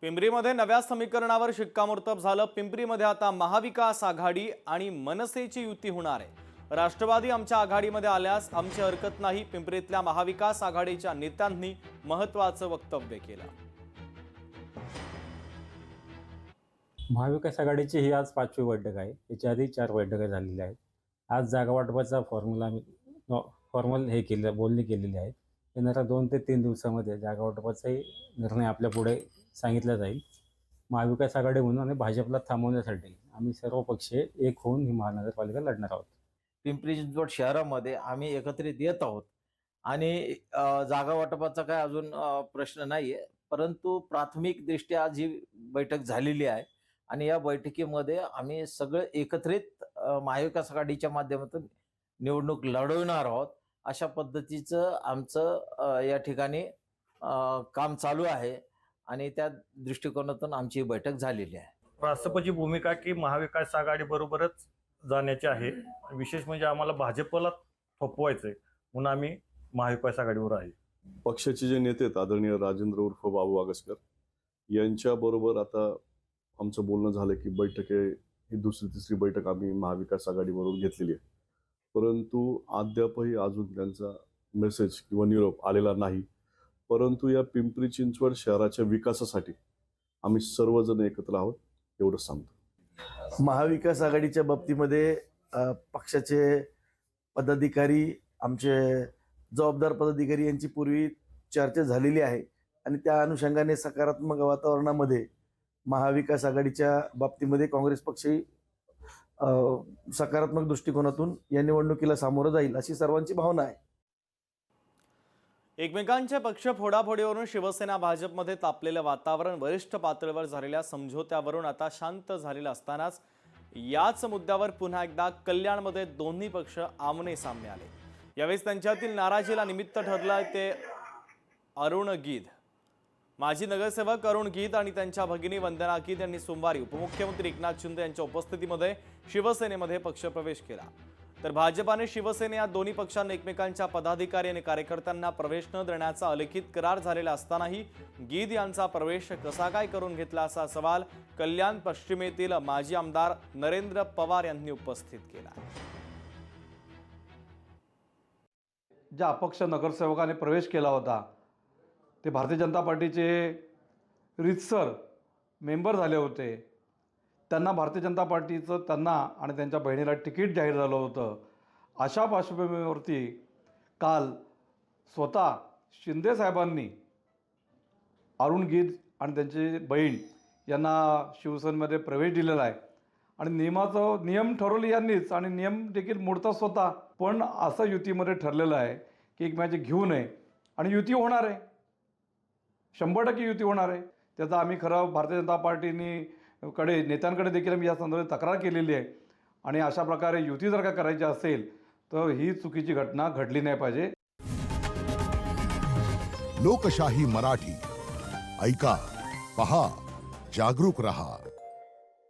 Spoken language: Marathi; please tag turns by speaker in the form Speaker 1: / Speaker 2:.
Speaker 1: पिंपरीमध्ये नव्या समीकरणावर शिक्कामोर्तब झालं। पिंपरीमध्ये आता महाविकास आघाडी आणि मनसेची युती होणार आहे। राष्ट्रवादी आमच्या आघाडीमध्ये आल्यास आमची हरकत नाही, पिंपरीतल्या महाविकास आघाडीच्या नेत्यांनी महत्त्वाचं वक्तव्य केलं।
Speaker 2: महाविकास आघाडीची ही आज 5वी बैठक आहे। याच्या आधी 4 बैठका झालेल्या आहेत। आज जागा वाटपाचा फॉर्मल बोलणी केलेली आहे। येणाऱ्या 2 ते 3 दिवसामध्ये जागा वाटपाचाही निर्णय आपल्या पुढे सांगितला जाईल। महाविकास आघाडी म्हणून आणि भाजपला थांबवण्यासाठी आम्ही सर्व पक्ष एक होऊन ही महानगरपालिका लढणार आहोत।
Speaker 3: पिंपरी चिंचवड शहरामध्ये आम्ही एकत्रित येत आहोत आणि जागा वाटपाचा काय अजून प्रश्न नाहीये, परंतु प्राथमिक दृष्ट्या आज ही बैठक झालेली आहे आणि या बैठकीमध्ये आम्ही सगळे एकत्रित महाविकास आघाडीच्या माध्यमातून निवडणूक लढवणार आहोत। अशा पद्धतीचं आमचं या ठिकाणी काम चालू आहे आणि त्या दृष्टिकोनातून आमची बैठक झालेली आहे।
Speaker 4: राष्ट्रपती भूमिका की महाविकास आघाडी बरोबरच जाण्याची आहे। विशेष म्हणजे आम्हाला भाजपला थोपवायचंय म्हणून आम्ही महाविकास आघाडीवर आहे।
Speaker 5: पक्षाचे जे नेते आहेत आदरणीय राजेंद्र उर्फ बाबू आगसकर यांच्या बरोबर आता आमचं बोलणं झालं की बैठक ही दुसरी तिसरी बैठक आम्ही महाविकास आघाडीबरोबर घेतलेली आहे, परंतु अद्यापही अजून त्यांचा मेसेज किंवा निरोप आलेला नाही। परंतु या पिंपरी चिंचवड शहराच्या विकासासाठी आम्ही सर्वजण एकत्र आहोत एवढंच सांगतो।
Speaker 6: महाविकास आघाडीच्या बाबतीमध्ये पक्षाचे पदाधिकारी, आमचे जबाबदार पदाधिकारी यांची पूर्वी चर्चा झालेली आहे आणि त्या अनुषंगाने सकारात्मक वातावरणामध्ये महाविकास आघाडीच्या बाबतीमध्ये काँग्रेस पक्षही सकारात्मक दृष्टिकोनातून या निवडणुकीला सामोरं जाईल अशी सर्वांची भावना आहे।
Speaker 1: एकमेकांच्या पक्ष फोडाफोडीवरून शिवसेना भाजपमध्ये तापलेलं वातावरण वरिष्ठ पातळीवर झालेल्या समझोत्यावरून आता शांत झालेलं असतानाच याच मुद्द्यावर पुन्हा एकदा कल्याणमध्ये दोन्ही पक्ष आमने सामने आले। यावेळी त्यांच्यातील नाराजीला निमित्त ठरलं ते अरुण गीध। माजी नगरसेवक अरुण गीध आणि त्यांच्या भगिनी वंदना गीध यांनी सोमवारी उपमुख्यमंत्री एकनाथ शिंदे यांच्या उपस्थितीमध्ये शिवसेनेमध्ये पक्षप्रवेश केला। तर भाजपाने शिवसेने या दोन्ही पक्षांना एकमेकांच्या पदाधिकारी आणि कार्यकर्त्यांना प्रवेश न देण्याचा अलिखित करार झालेला असतानाही गीध यांचा प्रवेश कसा काय करून घेतला असा सवाल कल्याण पश्चिमेतील माजी आमदार नरेंद्र पवार यांनी उपस्थित केला।
Speaker 7: ज्या अपक्ष नगरसेवकाने प्रवेश केला होता ते भारतीय जनता पार्टीचे रितसर मेंबर झाले होते। त्यांना भारतीय जनता पार्टीचं त्यांना आणि त्यांच्या बहिणीला तिकीट जाहीर झालं होतं। अशा पार्श्वभूमीवरती काल स्वतः शिंदे साहेबांनी अरुण गीध आणि त्यांची बहीण यांना शिवसेनेमध्ये प्रवेश दिलेला आहे आणि नियम ठरवले यांनीच आणि नियम देखील मोडतात स्वतः। पण असं युतीमध्ये ठरलेलं आहे की एकमेकांचे घेऊ नये आणि युती होणार आहे, 100% युती होणार आहे। त्याचा आम्ही खरं भारतीय जनता पार्टीकडे नेत्यांकडे देखील आम्ही या संदर्भात तक्रार केलेली आहे आणि अशा प्रकारे युती जर का करायची असेल तर ही चुकीची घटना घडली नाही पाहिजे।
Speaker 8: लोकशाही मराठी ऐका, पहा, जागरूक रहा।